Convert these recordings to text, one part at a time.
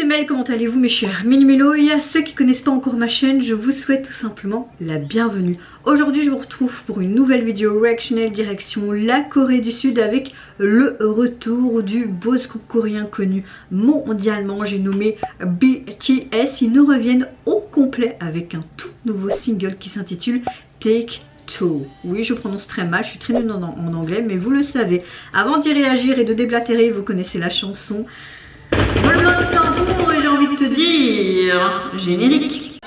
c'est Mel, comment allez-vous mes chers Mil-Mélo? Et à ceux qui connaissent pas encore ma chaîne, je vous souhaite tout simplement la bienvenue. Aujourd'hui je vous retrouve pour une nouvelle vidéo reactionnelle direction la Corée du Sud avec le retour du boss groupe coréen connu mondialement, j'ai nommé BTS. Ils nous reviennent au complet avec un tout nouveau single qui s'intitule Take Two. Oui, je prononce très mal, je suis très nulle en anglais, mais vous le savez. Avant d'y réagir et de déblatérer, vous connaissez la chanson. Voilà le tambour et j'ai envie de te dire générique.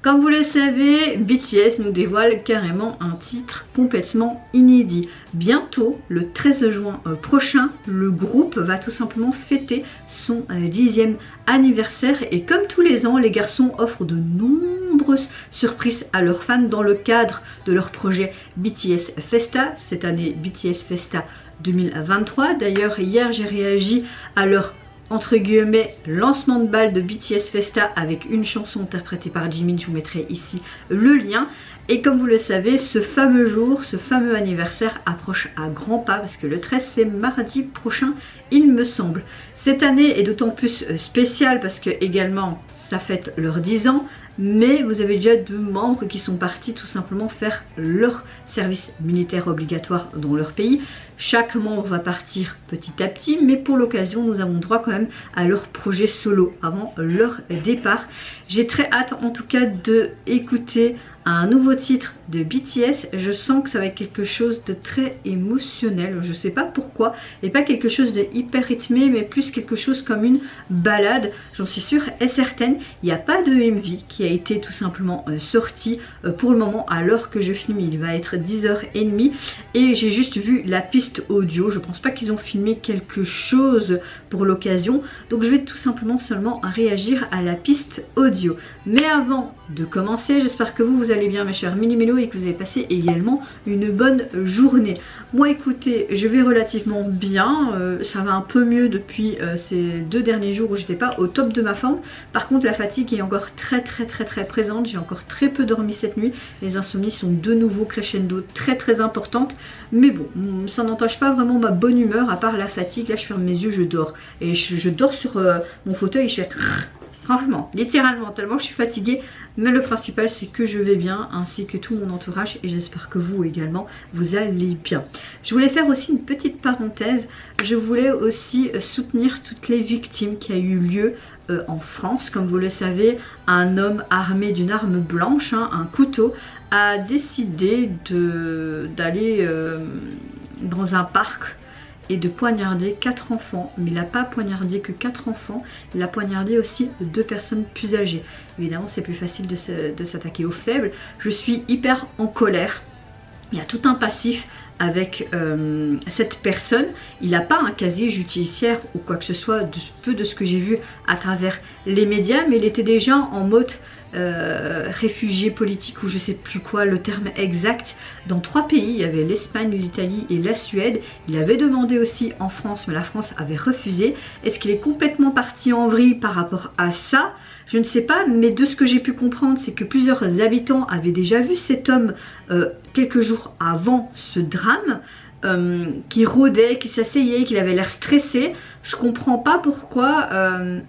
Comme vous le savez, BTS nous dévoile carrément un titre complètement inédit. Bientôt, le 13 juin prochain, le groupe va tout simplement fêter son 10e anniversaire. Et comme tous les ans, les garçons offrent de nombreuses surprises à leurs fans dans le cadre de leur projet BTS Festa. Cette année, BTS Festa 2023. D'ailleurs, hier, j'ai réagi à leur entre guillemets lancement de balle de BTS Festa avec une chanson interprétée par Jimin. Je vous mettrai ici le lien. Et comme vous le savez, ce fameux jour, ce fameux anniversaire approche à grands pas parce que le 13 c'est mardi prochain il me semble. Cette année est d'autant plus spéciale parce que également ça fête leurs 10 ans. Mais vous avez déjà 2 membres qui sont partis tout simplement faire leur service militaire obligatoire dans leur pays. Chaque membre va partir petit à petit, mais pour l'occasion, nous avons droit quand même à leur projet solo avant leur départ. J'ai très hâte en tout cas d'écouter un nouveau titre de BTS. Je sens que ça va être quelque chose de très émotionnel, je sais pas pourquoi, et pas quelque chose de hyper rythmé, mais plus quelque chose comme une balade, j'en suis sûre et certaine. Il n'y a pas de MV qui a été tout simplement sorti pour le moment à l'heure que je filme, il va être 10h30 et j'ai juste vu la piste audio. Je pense pas qu'ils ont filmé quelque chose pour l'occasion, donc je vais tout simplement seulement réagir à la piste audio. Mais avant de commencer, j'espère que vous allez bien mes chers Mini-Mélo et que vous avez passé également une bonne journée. Moi écoutez, je vais relativement bien, ça va un peu mieux depuis ces 2 derniers jours où j'étais pas au top de ma forme. Par contre la fatigue est encore très présente, j'ai encore très peu dormi cette nuit, les insomnies sont de nouveau crescendo très importantes. Mais bon, ça n'entache pas vraiment ma bonne humeur à part la fatigue. Là je ferme mes yeux, je dors et je dors sur mon fauteuil et je fais franchement, littéralement, tellement je suis fatiguée. Mais le principal c'est que je vais bien ainsi que tout mon entourage et j'espère que vous également vous allez bien. Je voulais faire aussi une petite parenthèse. Je voulais aussi soutenir toutes les victimes qui a eu lieu en France. Comme vous le savez, un homme armé d'une arme blanche, un couteau, a décidé d'aller dans un parc et de poignarder 4 enfants. Mais il n'a pas poignardé que 4 enfants, il a poignardé aussi 2 personnes plus âgées. Évidemment c'est plus facile de s'attaquer aux faibles. Je suis hyper en colère, il y a tout un passif avec cette personne. Il n'a pas un casier judiciaire ou quoi que ce soit, peu de ce que j'ai vu à travers les médias, mais il était déjà en mode réfugié politique ou je sais plus quoi le terme exact dans 3 pays. Il y avait l'Espagne, l'Italie et la Suède. Il avait demandé aussi en France mais la France avait refusé. Est-ce qu'il est complètement parti en vrille par rapport à ça? Je ne sais pas, mais de ce que j'ai pu comprendre c'est que plusieurs habitants avaient déjà vu cet homme quelques jours avant ce drame, qui rôdait, qui s'asseyait, qu'il avait l'air stressé. Je comprends pas pourquoi il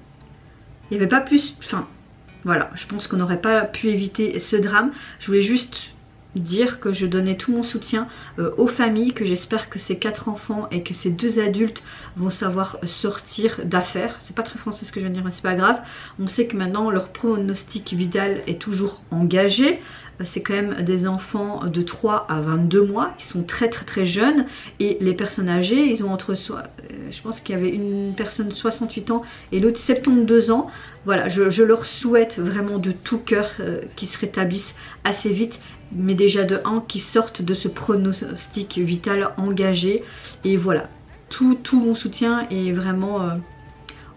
n'y avait pas plus... Enfin, voilà, je pense qu'on n'aurait pas pu éviter ce drame. Je voulais juste dire que je donnais tout mon soutien aux familles, que j'espère que ces 4 enfants et que ces 2 adultes vont savoir sortir d'affaires. C'est pas très français ce que je viens de dire mais c'est pas grave. On sait que maintenant leur pronostic vital est toujours engagé. C'est quand même des enfants de 3 à 22 mois qui sont très jeunes et les personnes âgées ils ont entre je pense qu'il y avait une personne 68 ans et l'autre 72 ans. Voilà, je leur souhaite vraiment de tout cœur qu'ils se rétablissent assez vite, mais déjà de 1 qu'ils sortent de ce pronostic vital engagé. Et voilà, tout mon soutien est vraiment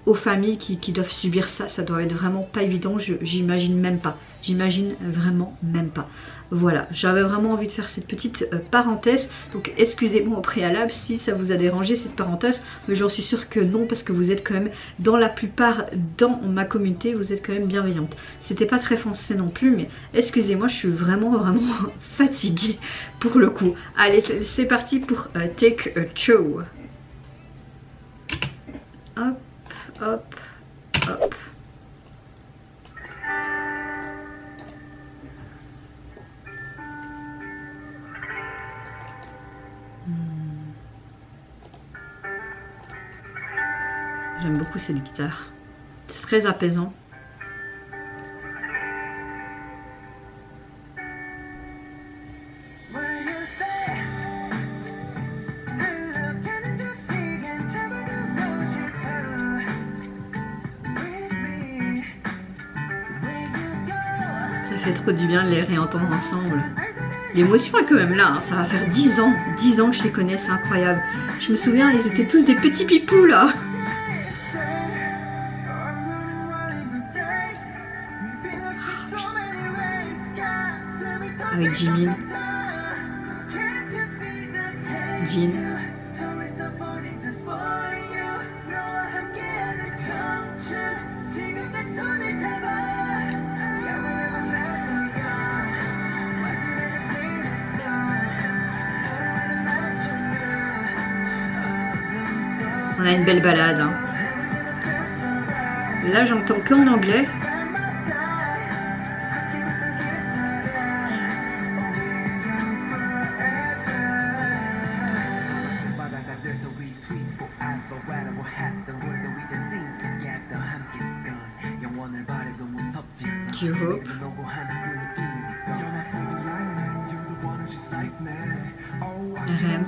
aux familles qui doivent subir ça. Ça doit être vraiment pas évident, j'imagine même pas. J'imagine vraiment même pas. Voilà, j'avais vraiment envie de faire cette petite parenthèse. Donc excusez-moi au préalable si ça vous a dérangé cette parenthèse. Mais j'en suis sûre que non, parce que vous êtes quand même, dans la plupart, dans ma communauté, vous êtes quand même bienveillante. C'était pas très français non plus, mais excusez-moi, je suis vraiment fatiguée pour le coup. Allez, c'est parti pour Take a Chow. Hop, hop, hop. J'aime beaucoup cette guitare. C'est très apaisant. Ça fait trop du bien de les réentendre ensemble. L'émotion est quand même là, hein. Ça va faire 10 ans que je les connais, c'est incroyable. Je me souviens, ils étaient tous des petits pipous là. Avec Jimin, Jin. On a une belle balade. Hein. Là, j'entends que en anglais. J-Hope. RM.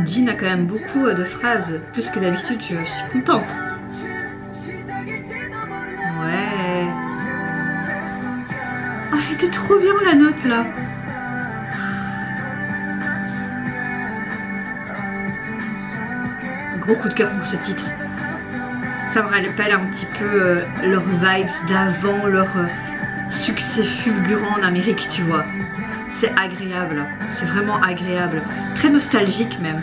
Jin a quand même beaucoup de phrases, plus que d'habitude, je suis contente. Ouais. Oh, elle était trop bien la note là. Gros coup de cœur pour ce titre. Ça me rappelle un petit peu leurs vibes d'avant, leur succès fulgurant en Amérique, tu vois. C'est agréable, c'est vraiment agréable. Très nostalgique même.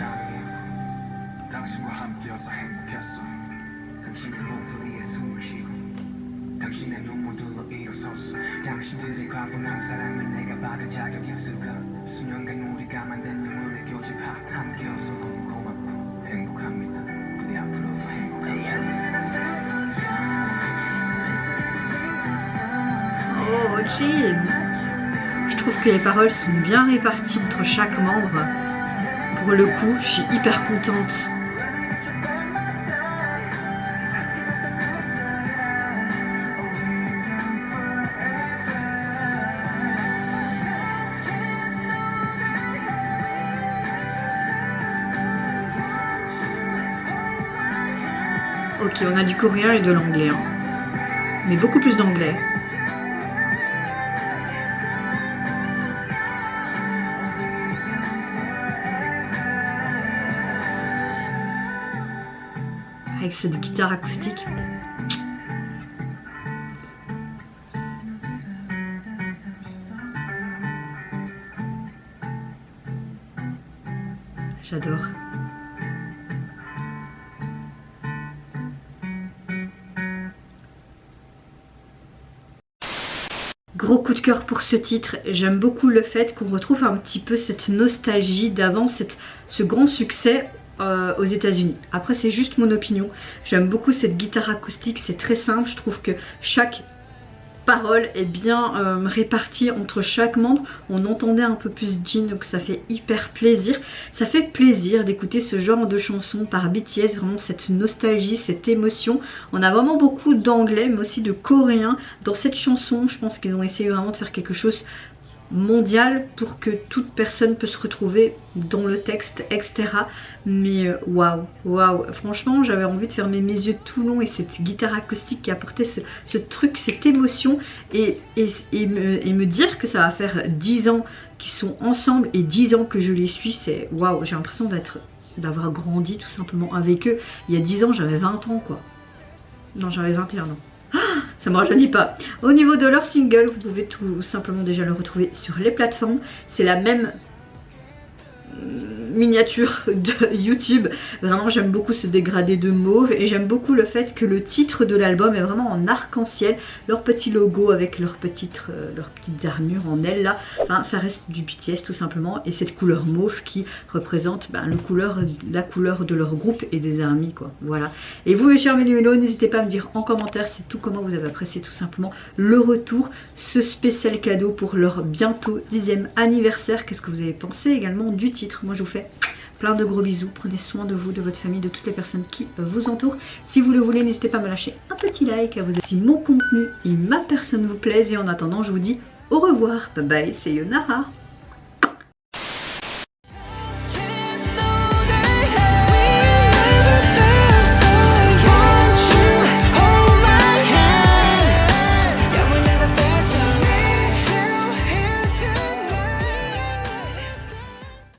Oh, Jin. Je trouve que les paroles sont bien réparties entre chaque membre. Pour le coup, je suis hyper contente. Ok, on a du coréen et de l'anglais, hein. Mais beaucoup plus d'anglais. Avec cette guitare acoustique. J'adore. Gros coup de cœur pour ce titre, j'aime beaucoup le fait qu'on retrouve un petit peu cette nostalgie d'avant, ce grand succès aux États-Unis. Après, c'est juste mon opinion. J'aime beaucoup cette guitare acoustique, c'est très simple. Je trouve que chaque parole est bien répartie entre chaque membre. On entendait un peu plus Jin, donc ça fait hyper plaisir. Ça fait plaisir d'écouter ce genre de chanson par BTS, vraiment cette nostalgie, cette émotion. On a vraiment beaucoup d'anglais, mais aussi de coréen dans cette chanson. Je pense qu'ils ont essayé vraiment de faire quelque chose mondial pour que toute personne peut se retrouver dans le texte, etc. Mais waouh, waouh, franchement j'avais envie de fermer mes yeux tout long, et cette guitare acoustique qui apportait ce truc, cette émotion, et me dire que ça va faire 10 ans qu'ils sont ensemble et 10 ans que je les suis, c'est waouh, j'ai l'impression d'avoir grandi tout simplement avec eux. Il y a 10 ans j'avais 20 ans quoi. Non, j'avais 21 ans. Ça me rajeunit pas. Au niveau de leur single, vous pouvez tout simplement déjà le retrouver sur les plateformes. C'est la même miniature de YouTube. Vraiment j'aime beaucoup ce dégradé de mauve, et j'aime beaucoup le fait que le titre de l'album est vraiment en arc-en-ciel, leur petit logo avec leurs petites armures en ailes là, enfin, ça reste du BTS tout simplement, et cette couleur mauve qui représente la couleur de leur groupe et des armies quoi, voilà. Et vous mes chers mélumélos, n'hésitez pas à me dire en commentaire c'est tout comment vous avez apprécié tout simplement le retour, ce spécial cadeau pour leur bientôt 10e anniversaire. Qu'est-ce que vous avez pensé également du titre? Moi je vous fais plein de gros bisous, prenez soin de vous, de votre famille, de toutes les personnes qui vous entourent. Si vous le voulez, n'hésitez pas à me lâcher un petit like, à vous dire si mon contenu et ma personne vous plaisent, et en attendant je vous dis au revoir, bye bye, c'est Yonara.